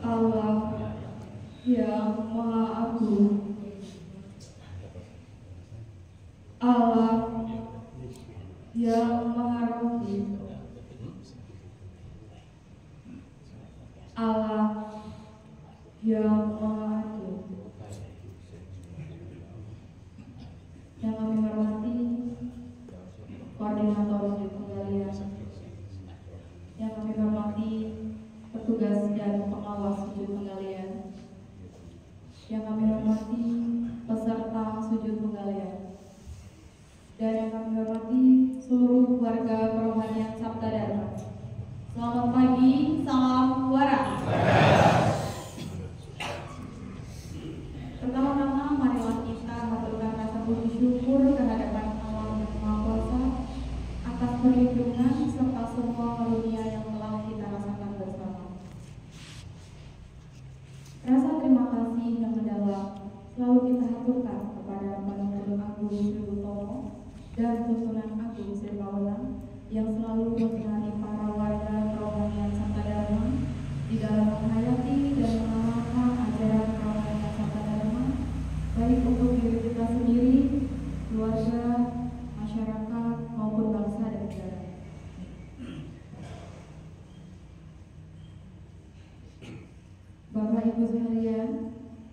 Allah yang Maha Agung, Allah yang Maha Rohim, Allah yang Maha Adil. Yang kami hormati koordinator sujud penggalian, yang kami hormati petugas dan pengawas sujud penggalian, yang kami hormati peserta sujud penggalian, dan yang kami hormati seluruh warga perohanian Sabda Dharma. Selamat pagi, salam waras. Pertama-tama marilah kita haturkan rasa puji syukur kehadapan Allah yang Maha Kuasa atas perlindungan serta semua karunia yang telah kita rasakan bersama. Rasa terima kasih yang mendalam selalu kita haturkan kepada Penuntun Agung Sri Utomo dan Tuntunan Agung Sri Pawelang yang selalu menemani para warga perohanian Sabda Dharma di dalam menghayati dan mengamalkan ajaran perohanian Sabda Dharma, baik untuk diri kita sendiri, keluarga, masyarakat, maupun bangsa dan negara. Bapak Ibu sekalian,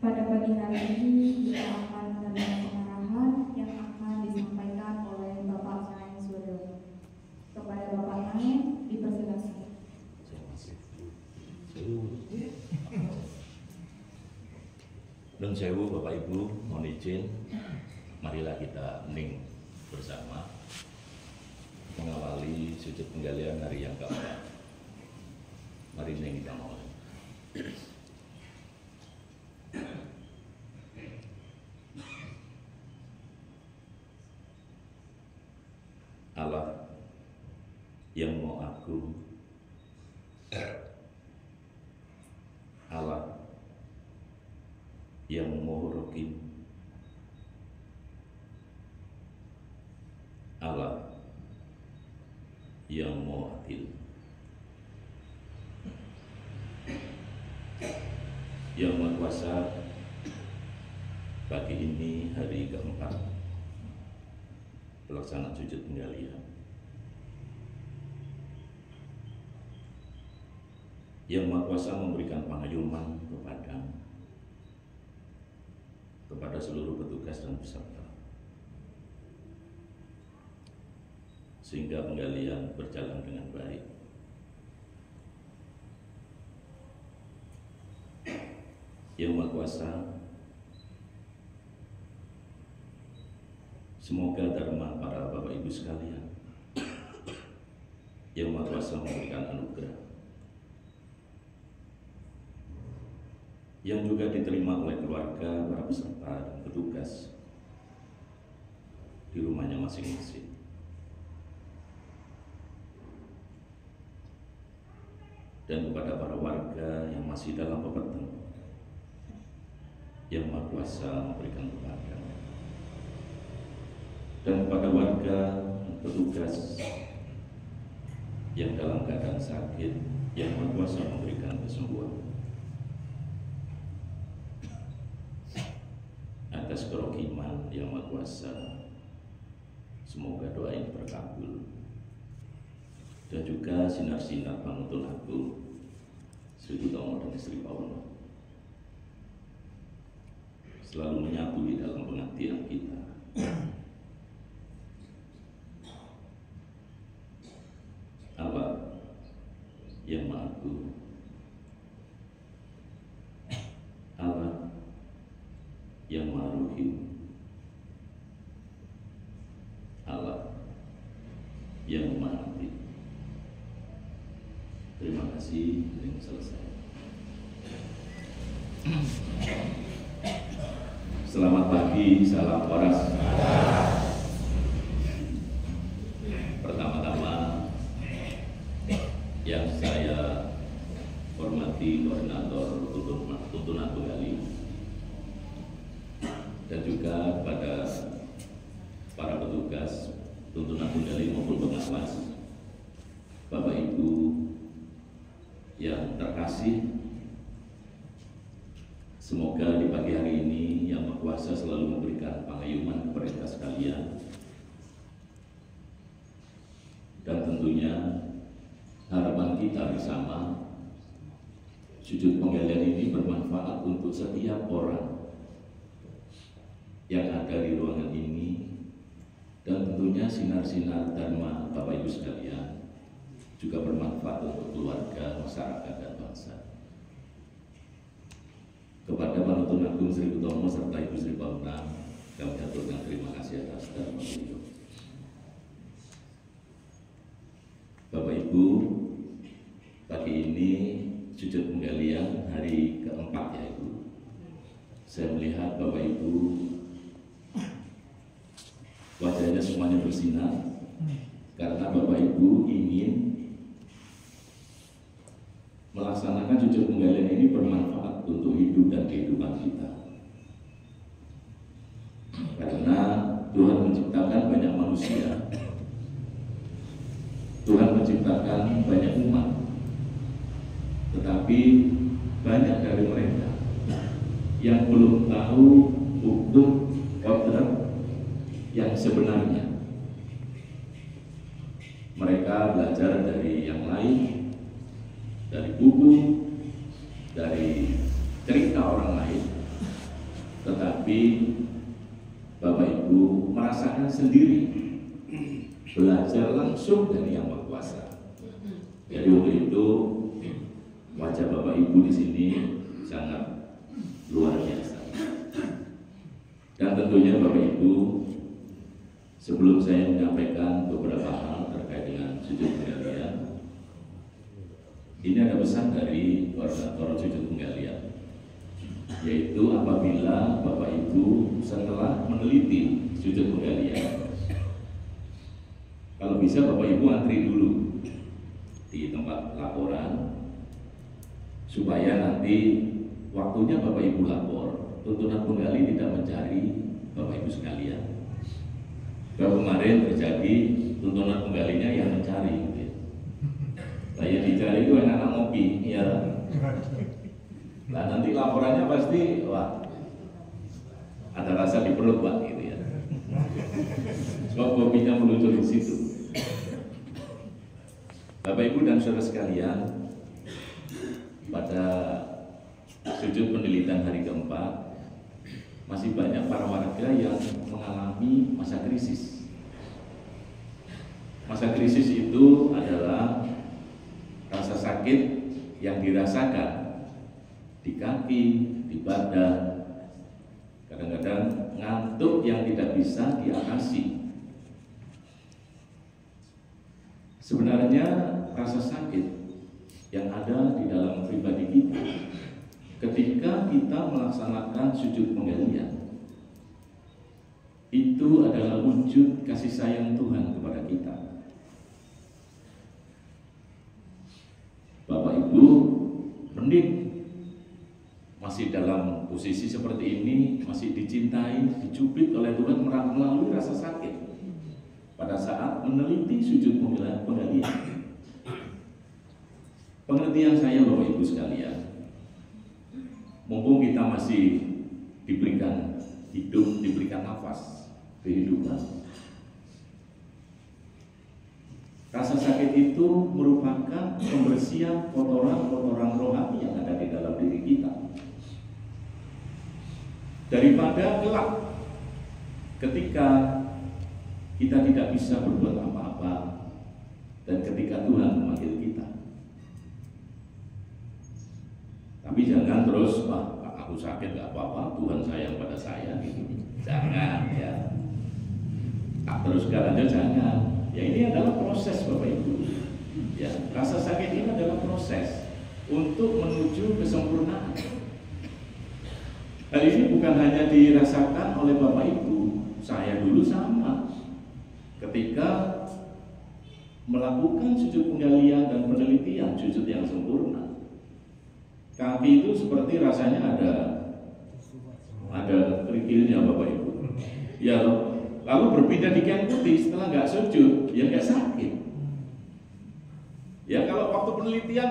pada pagi hari ini kita akan menerima pengarahan yang akan disampaikan oleh Bapak Naim Suryo. Kepada Bapak Naim, dipersilakan. Nun sewu Bapak Ibu, mohon izin, marilah kita hening bersama mengawali sujud penggalian hari yang keempat. Mari hening kita mohon. Allah yang Maha Agung, Allah yang Maha Rohim, Allah yang Maha Adil, yang Maha Kuasa. Pagi ini hari keempat pelaksanaan sujud penggalian, yang Maha Kuasa memberikan pengayuman kepada seluruh petugas dan peserta, sehingga penggalian berjalan dengan baik. Yang Maha Kuasa, semoga dharma para Bapak Ibu sekalian, yang Maha Kuasa memberikan anugerah yang juga diterima oleh keluarga, para peserta dan petugas di rumahnya masing-masing. Dan kepada para warga yang masih dalam pepeteng, yang Maha Kuasa memberikan kepada, dan kepada warga dan petugas yang dalam keadaan sakit, yang Maha Kuasa memberikan kesembuhan. Atas kerohiman yang Maha Kuasa, semoga doa ini terkabul. Dan juga sinar-sinar Penuntun Agung Sri Utomo dan Sri Pawelang selalu menyatu di dalam pengabdian kita. Allah yang Maha Agung, Allah yang Maha Rohim, Allah yang Maha Adil. Terima kasih. Ini selesai. Selamat pagi, salam waras. Pertama-tama yang saya hormati koordinator tuntunan tunggali, dan juga kepada para petugas tuntunan tunggali maupun pengawas, Bapak Ibu yang terkasih, Semoga di pagi hari ini Yang Maha Kuasa selalu memberikan pengayuman kepada kita sekalian. Dan tentunya harapan kita bersama, sujud penggalian ini bermanfaat untuk setiap orang yang ada di ruangan ini, dan tentunya sinar-sinar Dharma Bapak Ibu sekalian juga bermanfaat untuk keluarga, masyarakat, dan bangsa. Kepada Panuntun Agung Sri Utomo serta Ibu Sri Paunang, kami aturkan terima kasih atas dharma beliau. Bapak Ibu, pagi ini sujud penggalian hari keempat ya Ibu. Saya melihat Bapak Ibu wajahnya semuanya bersinar karena Bapak Ibu ingin melaksanakan sujud penggalian ini bermanfaat untuk hidup dan kehidupan kita. Karena Tuhan menciptakan banyak manusia, Tuhan menciptakan banyak umat, tetapi banyak dari mereka yang belum tahu hukum kodrat yang sebenarnya. Mereka belajar dari yang lain, dari buku, dari cerita orang lain, tetapi Bapak Ibu merasakan sendiri, belajar langsung dari Yang Maha Kuasa. Jadi untuk itu wajah Bapak Ibu di sini sangat luar biasa. Dan tentunya Bapak Ibu, sebelum saya menyampaikan beberapa hal terkait dengan sujud penggalian, ini ada pesan dari koordinator sujud penggalian, yaitu apabila Bapak Ibu setelah meneliti sujud penggalian, kalau bisa Bapak Ibu antri dulu di tempat laporan, supaya nanti waktunya Bapak Ibu lapor, tuntunan penggali tidak mencari Bapak Ibu sekalian. Kalau kemarin terjadi tuntunan penggalinya yang mencari, gitu. Nah yang dicari itu anak-anak ngopi, ya. Nah nanti laporannya pasti, wah, ada rasa di perut Pak, gitu ya. Sebab kopinya meluncur di situ. Bapak Ibu dan saudara sekalian, pada sujud penelitian hari keempat, masih banyak para warga yang mengalami masa krisis. Masa krisis itu adalah rasa sakit yang dirasakan di kaki, di badan, kadang-kadang ngantuk yang tidak bisa diatasi. Sebenarnya rasa sakit yang ada di dalam pribadi kita ketika kita melaksanakan sujud penggalian itu adalah wujud kasih sayang Tuhan kepada kita. Bapak Ibu mending masih dalam posisi seperti ini, masih dicintai, dicubit oleh Tuhan melalui rasa sakit pada saat meneliti sujud penggalian. Pengertian saya Bapak Ibu sekalian, mumpung kita masih diberikan hidup, diberikan nafas, kehidupan, rasa sakit itu merupakan pembersihan kotoran-kotoran rohani yang ada di dalam diri kita. Daripada kelak ketika kita tidak bisa berbuat apa-apa dan ketika Tuhan memanggil kita. Tapi jangan terus, wah aku sakit gak apa-apa, Tuhan sayang pada saya gitu. Jangan ya. Tak teruskan aja jangan. Ya ini adalah proses Bapak Ibu. Ya, rasa sakit ini adalah proses untuk menuju kesempurnaan. Hal ini bukan hanya dirasakan oleh Bapak Ibu, saya dulu sama. Ketika melakukan sujud penggalian dan penelitian sujud yang sempurna, kaki itu seperti rasanya ada kerikilnya Bapak Ibu. Ya, lalu berpindah di kain putih setelah nggak sujud, ya nggak sakit. Ya kalau waktu penelitian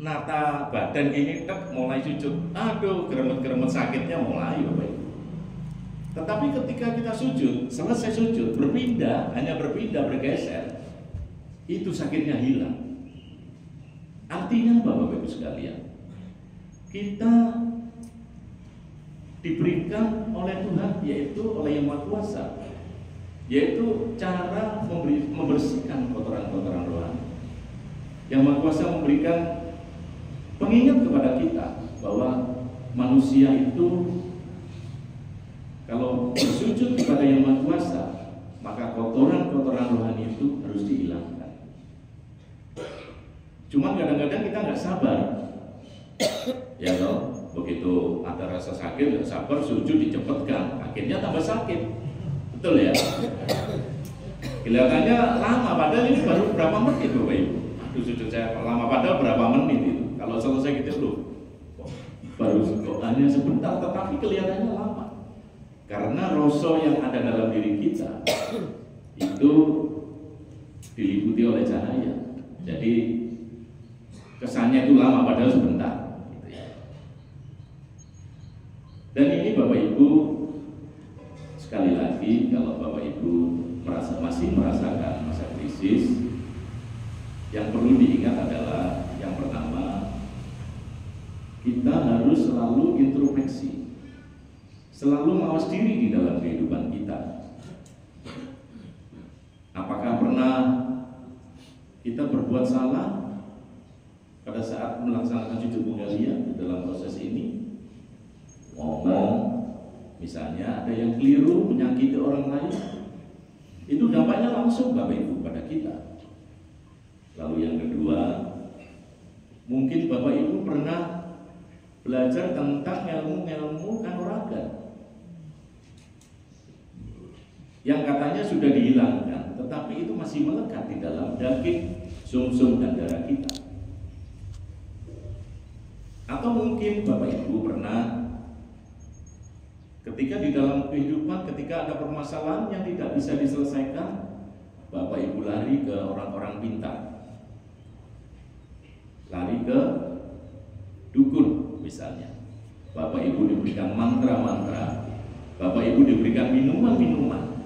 nata badan ini mulai sujud, aduh geremet-geremet sakitnya mulai Bapak Ibu. Tetapi ketika kita sujud, selesai sujud, hanya berpindah, bergeser, itu sakitnya hilang. Artinya apa Bapak Ibu sekalian? Kita diberikan oleh Tuhan, yaitu oleh Yang Maha Kuasa, yaitu cara membersihkan kotoran-kotoran rohani. Yang Maha Kuasa memberikan pengingat kepada kita bahwa manusia itu kalau bersujud kepada Yang Maha Kuasa, maka kotoran-kotoran rohani itu harus dihilangkan. Cuman kadang-kadang kita nggak sabar, ya loh. Begitu ada rasa sakit, nggak sabar, sujud dicepatkan, akhirnya tambah sakit, betul ya? Kelihatannya lama, padahal ini baru berapa menit Bapak Ibu. Aduh, sujud saya lama, padahal berapa menit itu. Kalau selesai gitu loh, baru hanya sebentar, tetapi kelihatannya lama. Karena rasa yang ada dalam diri kita itu diliputi oleh cahaya. Jadi kesannya itu lama, padahal sebentar. Dan ini Bapak Ibu, sekali lagi kalau Bapak Ibu masih merasakan masa krisis, yang perlu diingat adalah yang pertama, kita harus selalu introspeksi, selalu mawas diri di dalam kehidupan kita. Apakah pernah kita berbuat salah pada saat melaksanakan sujud mugalia dalam proses ini? Ngomong, misalnya ada yang keliru menyakiti orang lain, itu dampaknya langsung Bapak Ibu pada kita. Lalu yang kedua, mungkin Bapak Ibu pernah belajar tentang ilmu-ilmu kanuragan yang katanya sudah dihilangkan, tetapi itu masih melekat di dalam daging, sumsum dan darah kita. Atau mungkin Bapak Ibu pernah ketika di dalam kehidupan, ketika ada permasalahan yang tidak bisa diselesaikan, Bapak Ibu lari ke orang-orang pintar, lari ke dukun misalnya. Bapak Ibu diberikan mantra-mantra, Bapak Ibu diberikan minuman-minuman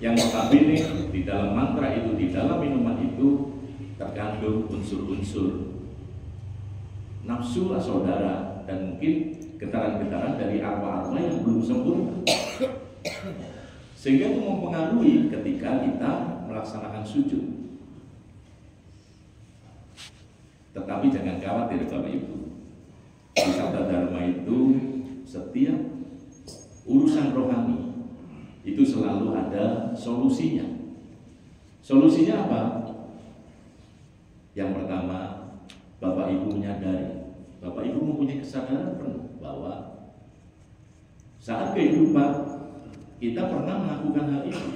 yang notabene di dalam mantra itu, di dalam minuman itu terkandung unsur-unsur nafsu saudara dan mungkin getaran-getaran dari arwah-arwah yang belum sempurna, sehingga itu mempengaruhi ketika kita melaksanakan sujud. Tetapi jangan khawatir Bapak Ibu, di Sabda Dharma itu setiap urusan rohani itu selalu ada solusinya. Solusinya apa? Yang pertama, Bapak Ibu menyadari, Bapak Ibu mempunyai kesadaran penuh bahwa saat kehidupan kita pernah melakukan hal itu.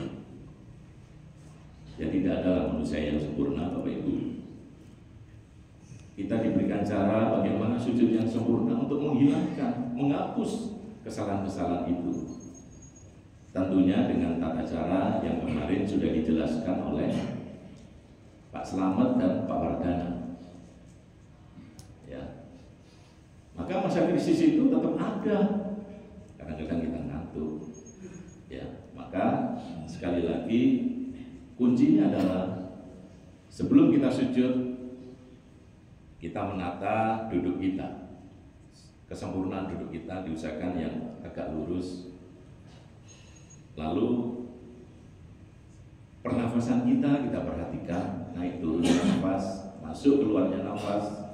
Ya, tidak ada manusia yang sempurna Bapak Ibu. Kita diberikan cara bagaimana sujud yang sempurna untuk menghilangkan, menghapus kesalahan-kesalahan itu. Tentunya dengan tata cara yang kemarin sudah dijelaskan oleh Pak Slamet dan Pak Wardana. Ya. Maka masa krisis itu tetap ada. Kadang-kadang kita ngantuk. Ya, maka sekali lagi kuncinya adalah sebelum kita sujud, kita menata duduk kita. Kesempurnaan duduk kita diusahakan yang agak lurus. Lalu pernafasan kita perhatikan, naik turun nafas, masuk keluarnya nafas.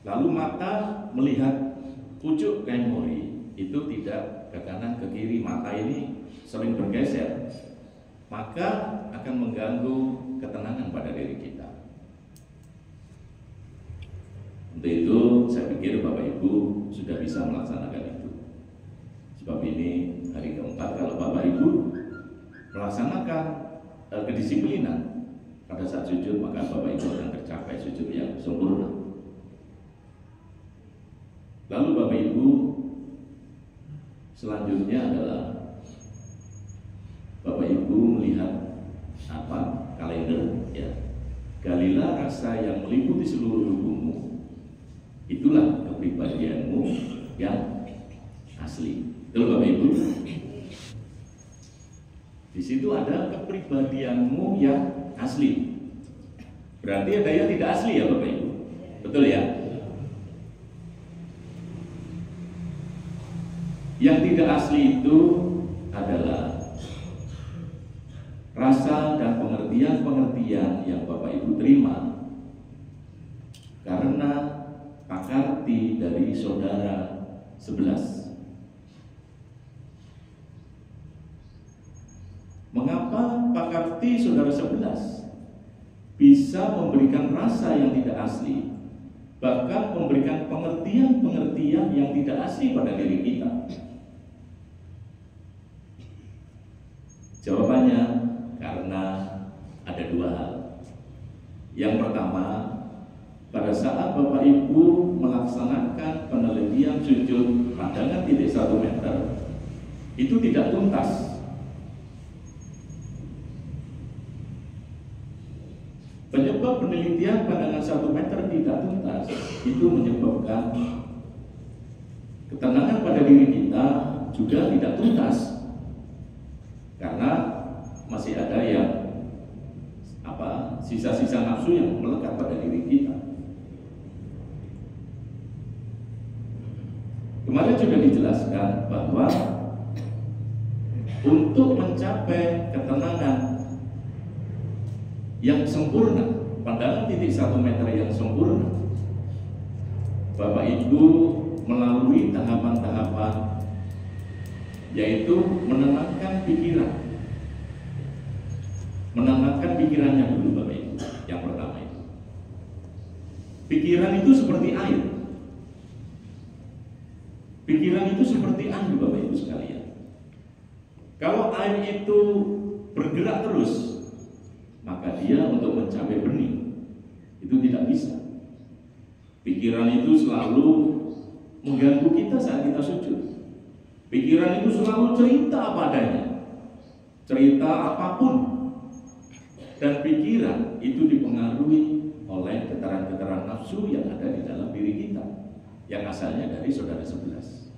Lalu mata melihat pucuk kain mori itu tidak ke kanan ke kiri, mata ini sering bergeser, maka akan mengganggu ketenangan pada diri kita. Untuk itu saya pikir Bapak Ibu sudah bisa melaksanakan itu. Sebab ini hari keempat kalau Bapak Ibu melaksanakan kedisiplinan pada saat sujud, maka Bapak Ibu akan tercapai sujud yang sempurna. Lalu Bapak Ibu, selanjutnya adalah Bapak Ibu melihat kalender ya. Galilah rasa yang meliputi seluruh tubuhmu, itulah kepribadianmu yang asli. Betul Bapak Ibu? Di situ ada kepribadianmu yang asli. Berarti ada yang tidak asli ya Bapak Ibu? Betul ya? Yang tidak asli itu adalah rasa dan pengertian-pengertian yang Bapak Ibu terima karena pakarti dari saudara 11. Mengapa pakarti saudara 11 bisa memberikan rasa yang tidak asli, bahkan memberikan pengertian-pengertian yang tidak asli pada diri kita? Jawabannya karena ada dua hal. Yang pertama, pada saat Bapak Ibu melaksanakan penelitian sujud pandangan titik 1 meter, itu tidak tuntas. Penyebab penelitian pandangan 1 meter tidak tuntas itu menyebabkan ketenangan pada diri kita juga tidak tuntas, karena masih ada yang sisa-sisa nafsu yang melekat pada diri kita. Kemarin sudah dijelaskan bahwa untuk mencapai ketenangan yang sempurna, pandangan titik 1 meter yang sempurna, Bapak Ibu melalui tahapan-tahapan, yaitu menenangkan pikiran. Menenangkan pikirannya dulu Bapak Ibu. Yang pertama itu, pikiran itu seperti air. Pikiran itu seperti air Bapak Ibu sekalian. Kalau air itu bergerak terus, maka dia untuk mencapai bening itu tidak bisa. Pikiran itu selalu mengganggu kita saat kita sujud. Pikiran itu selalu cerita apa adanya, cerita apapun, dan pikiran itu dipengaruhi oleh getaran-getaran nafsu yang ada di dalam diri kita, yang asalnya dari saudara 11.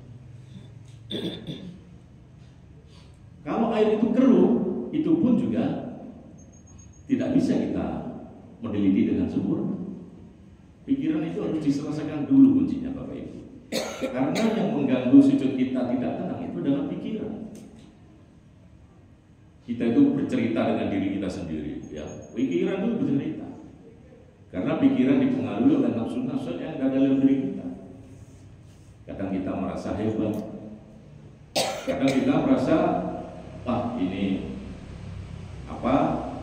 Kalau air itu keruh, itu pun juga tidak bisa kita meneliti dengan sempurna. Pikiran itu harus diselesaikan dulu kuncinya Bapak Ibu. Karena yang mengganggu sujud kita tidak tenang itu adalah pikiran. Kita itu bercerita dengan diri kita sendiri, ya. Pikiran itu bercerita. Karena pikiran dipengaruhi oleh nafsu-nafsu yang ada dalam diri kita. Kadang kita merasa hebat, kadang kita merasa, ini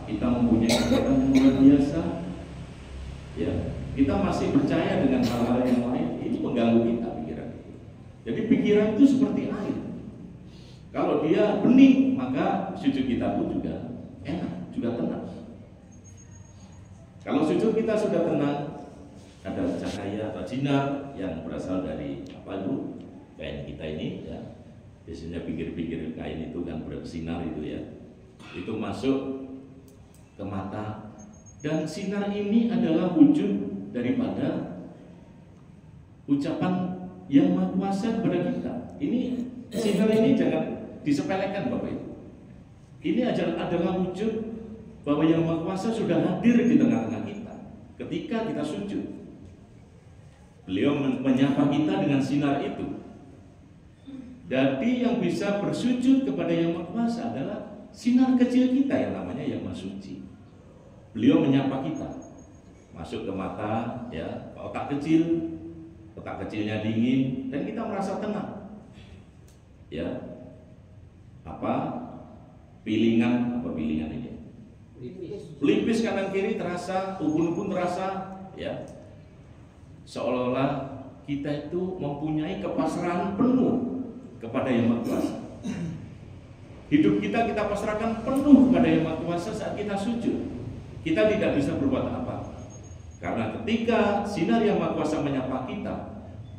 kita mempunyai kekuatan yang luar biasa, ya. Kita masih percaya dengan hal-hal yang lain, ini mengganggu kita pikiran. Jadi pikiran itu seperti air. Kalau dia bening, maka sujud kita pun juga enak, juga tenang. Kalau sujud kita sudah tenang, ada cahaya atau sinar yang berasal dari kain kita ini, ya. Biasanya pinggir-pinggir kain itu kan bersinar itu, ya. Itu masuk ke mata, dan sinar ini adalah wujud daripada ucapan yang Maha Kuasa kepada kita. Ini sinar ini jangan disepelekan Bapak Ibu. Ini adalah wujud bahwa yang Maha Kuasa sudah hadir di tengah-tengah kita ketika kita sujud. Beliau menyapa kita dengan sinar itu. Jadi yang bisa bersujud kepada yang Maha Kuasa adalah sinar kecil kita yang namanya Yang Maha Suci. Beliau menyapa kita, masuk ke mata, ya, ke otak kecilnya dingin, dan kita merasa tenang, ya. Pilingan ini, pelipis kanan kiri terasa, ubun-ubun terasa, ya. Seolah-olah kita itu mempunyai kepasrahan penuh kepada Yang Maha Kuasa. Hidup kita pasrahkan penuh kepada Yang Maha Kuasa saat kita sujud. Kita tidak bisa berbuat apa, karena ketika sinar Yang Maha Kuasa menyapa kita,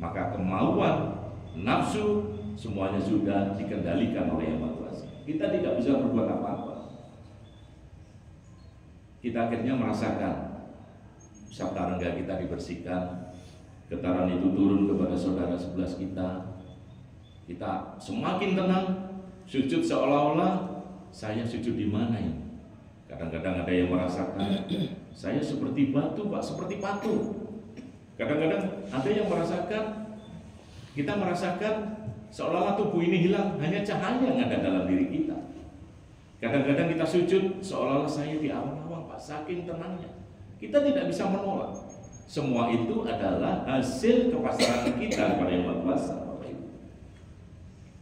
maka kemauan, nafsu, semuanya sudah dikendalikan oleh Yang Maha Kuasa. Kita tidak bisa berbuat apa-apa. Kita akhirnya merasakan sabtarengga kita dibersihkan, getaran itu turun kepada saudara sebelah kita semakin tenang, sujud seolah-olah saya sujud di mana ini? Kadang-kadang ada yang merasakan saya seperti batu, Pak, seperti patung. Kadang-kadang ada yang kita merasakan seolah-olah tubuh ini hilang, hanya cahaya yang ada dalam diri kita. Kadang-kadang kita sujud seolah-olah saya di awang-awang, Pak, saking tenangnya. Kita tidak bisa menolak. Semua itu adalah hasil kepasrahan kita kepada Yang Maha Kuasa, Bapak Ibu.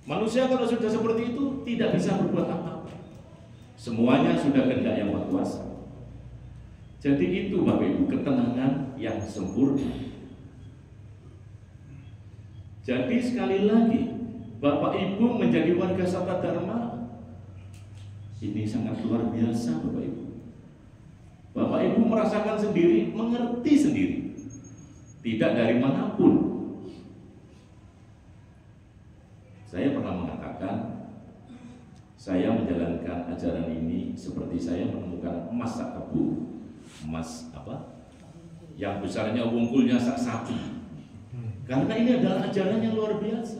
Manusia kalau sudah seperti itu tidak bisa berbuat apa-apa. Semuanya sudah kehendak Yang Maha Kuasa. Jadi itu Bapak Ibu, ketenangan yang sempurna. Jadi sekali lagi, Bapak Ibu menjadi warga Sabta Dharma, ini sangat luar biasa Bapak Ibu. Bapak Ibu merasakan sendiri, mengerti sendiri, tidak dari manapun. Saya pernah mengatakan, saya menjalankan ajaran ini seperti saya menemukan emas sak kebu. Emas apa? Yang besarnya wungkulnya sak sapi. Karena ini adalah ajaran yang luar biasa.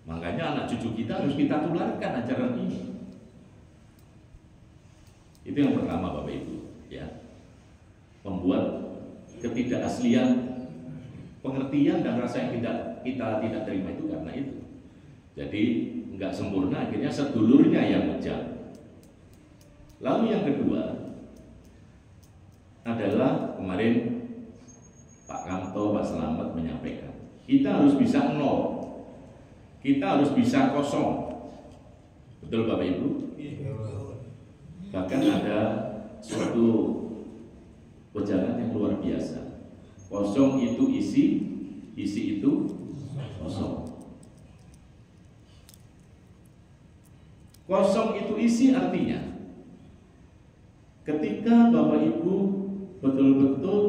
Makanya anak cucu kita harus kita tularkan ajaran ini. Itu yang pertama Bapak Ibu, ya. Membuat ketidakaslian, pengertian dan rasa yang kita tidak terima itu karena itu. Jadi nggak sempurna, akhirnya sedulurnya yang ngejak. Lalu yang kedua adalah kemarin Pak Kamto, Pak Selamat menyampaikan, kita harus bisa nol, kita harus bisa kosong. Betul Bapak Ibu? Bahkan ada suatu wejangan yang luar biasa. Kosong itu isi, isi itu kosong. Kosong itu isi artinya ketika Bapak Ibu betul-betul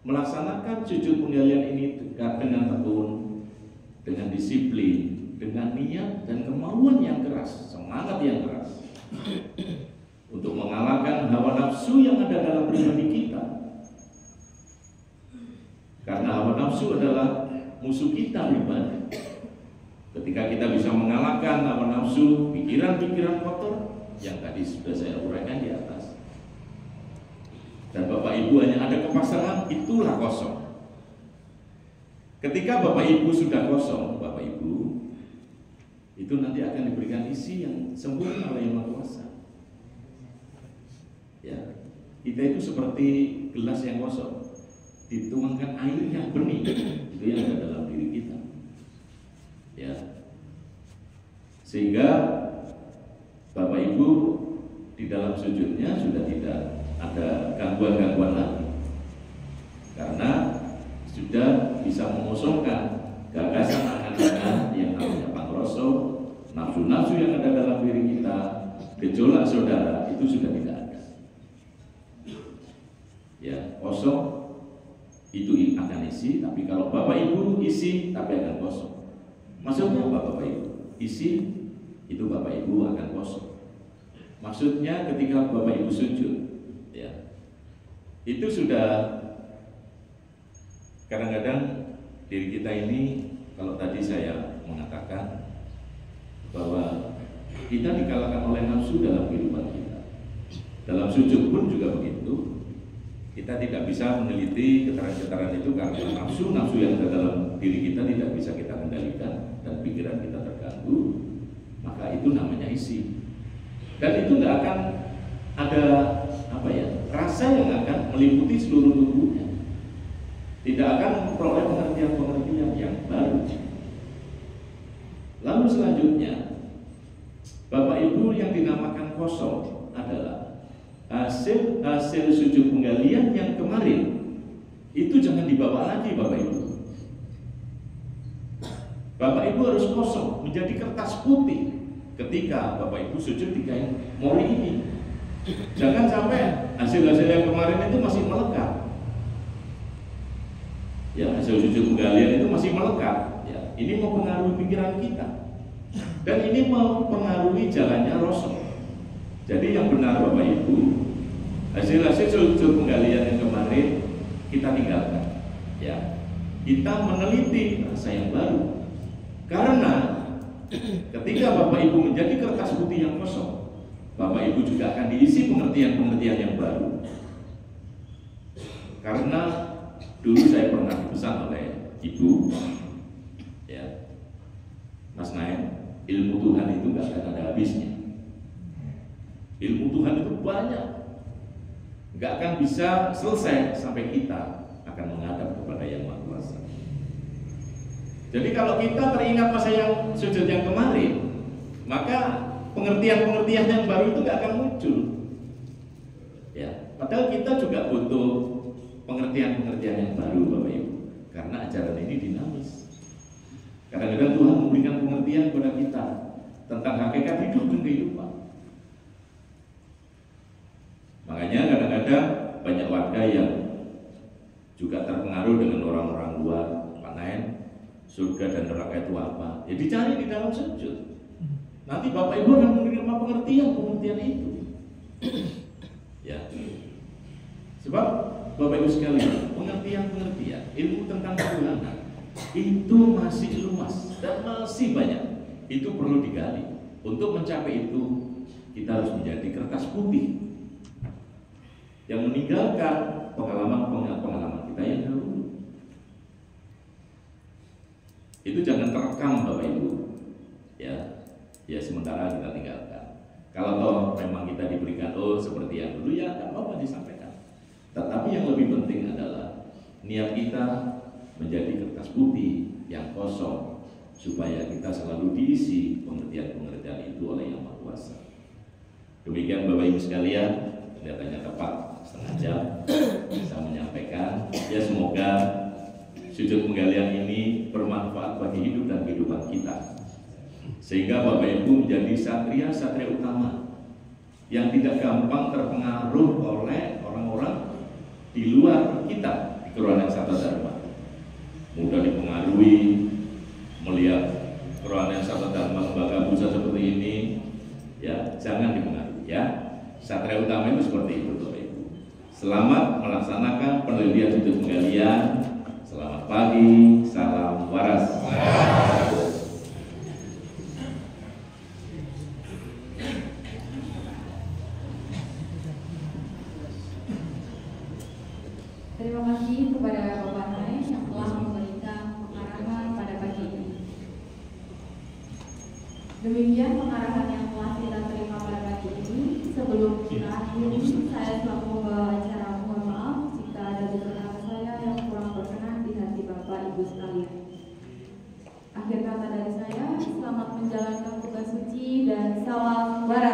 melaksanakan sujud penggalian ini dengan tekun, dengan disiplin, dengan niat dan kemauan yang keras, semangat yang keras untuk mengalahkan hawa nafsu yang ada dalam pribadi kita. Karena hawa nafsu adalah musuh kita pribadi. Ketika kita bisa mengalahkan hawa nafsu, pikiran-pikiran kotor yang tadi sudah saya uraikan di atas, dan Bapak Ibu hanya ada kepasrahan, itulah kosong. Ketika Bapak Ibu sudah kosong, Bapak Ibu, itu nanti akan diberikan isi yang sempurna oleh Yang Maha Kuasa. Ya, kita itu seperti gelas yang kosong, dituangkan air yang bening, itu yang ada dalam diri kita. Ya, sehingga Bapak Ibu di dalam sujudnya sudah tidak ada gangguan-gangguan lagi, karena sudah bisa mengosongkan gagasan akan yang namanya pangroso, nafsu-nafsu yang ada dalam diri kita, gejolak saudara itu sudah tidak ada. Ya, kosong itu akan isi, tapi kalau Bapak Ibu isi tapi akan kosong. Maksudnya apa Bapak Ibu? Isi itu Bapak Ibu akan kosong. Maksudnya ketika Bapak Ibu sujud, ya, itu sudah kadang-kadang diri kita ini, kalau tadi saya mengatakan bahwa kita dikalahkan oleh nafsu dalam kehidupan kita. Dalam sujud pun juga begitu. Kita tidak bisa meneliti getaran-getaran itu karena nafsu yang ada dalam diri kita tidak bisa kita kendalikan dan pikiran kita terganggu, maka itu namanya isi. Dan itu tidak akan ada rasa yang akan meliputi seluruh tubuhnya. Tidak akan memperoleh pengertian-pengertian yang baru. Lalu selanjutnya, Bapak Ibu, yang dinamakan kosong adalah hasil sujud penggalian yang kemarin. Itu jangan dibawa lagi Bapak Ibu. Bapak Ibu harus kosong, menjadi kertas putih ketika Bapak Ibu sujud di kain mori ini. Jangan sampai hasil-hasil yang kemarin itu masih melekat. Ya, hasil sujud penggalian itu masih melekat. Ya, ini mempengaruhi pikiran kita, dan ini mempengaruhi jalannya Rasul. Jadi yang benar Bapak Ibu, Hasil-hasil sujud penggalian yang kemarin kita tinggalkan, ya. Kita meneliti rasa yang baru, karena ketika Bapak Ibu menjadi kertas putih yang kosong, Bapak Ibu juga akan diisi pengertian-pengertian yang baru. Karena dulu saya pernah dipesan oleh Ibu, ya, Mas Nain, ilmu Tuhan itu gak akan ada habisnya. Ilmu Tuhan itu banyak, gak akan bisa selesai sampai kita akan menghadap kepada Yang Maha Kuasa. Jadi kalau kita teringat masa yang sujud yang kemarin, maka pengertian-pengertian yang baru itu gak akan muncul. Ya, padahal kita juga butuh pengertian-pengertian yang baru, Bapak Ibu, karena ajaran ini dinamis. Kadang-kadang Tuhan memberikan pengertian kepada kita tentang hakikat hidup dan kehidupan. Makanya kadang-kadang banyak warga yang juga terpengaruh dengan orang-orang luar, Pak Nain, surga dan neraka itu apa? Ya dicari di dalam sujud. Nanti Bapak Ibu akan menerima pengertian itu. Ya. Sebab Bapak Ibu sekalian, pengertian-pengertian ilmu tentang Tuhan itu masih luas dan masih banyak. Itu perlu digali. Untuk mencapai itu, kita harus menjadi kertas putih yang meninggalkan pengalaman-pengalaman kita yang dahulu. Itu jangan terekam, Bapak Ibu. Ya sementara kita tinggalkan. Kalau toh memang kita diberikan seperti yang dulu, ya tak apa disampaikan. Tetapi yang lebih penting adalah niat kita menjadi kertas putih yang kosong, supaya kita selalu diisi pengertian-pengertian itu oleh Yang Maha Kuasa. Demikian Bapak Ibu sekalian, kelihatannya tepat setengah jam bisa menyampaikan. Ya semoga sujud penggalian ini bermanfaat bagi hidup dan kehidupan kita, sehingga Bapak Ibu menjadi satria-satria utama yang tidak gampang terpengaruh oleh orang-orang di luar kita di Kerohanian Sabda Dharma. Mudah dipengaruhi melihat Kerohanian Sabda Dharma lembaga busa seperti ini, ya jangan dipengaruhi, ya. Satria utama itu seperti itu, Bapak Ibu. Selamat melaksanakan penelitian sujud penggalian. Selamat pagi, salam waras. Terima kasih kepada Bapak Nain yang telah memberikan pengarahan pada pagi ini. Demikian pengarahan yang telah kita terima pada pagi ini. Sebelum kita akhiri, saya selaku membawa acara mohon maaf jika ada beberapa saya yang kurang berkenan di hati Bapak Ibu sekalian. Akhir kata dari saya, selamat menjalankan tugas suci dan salam waras.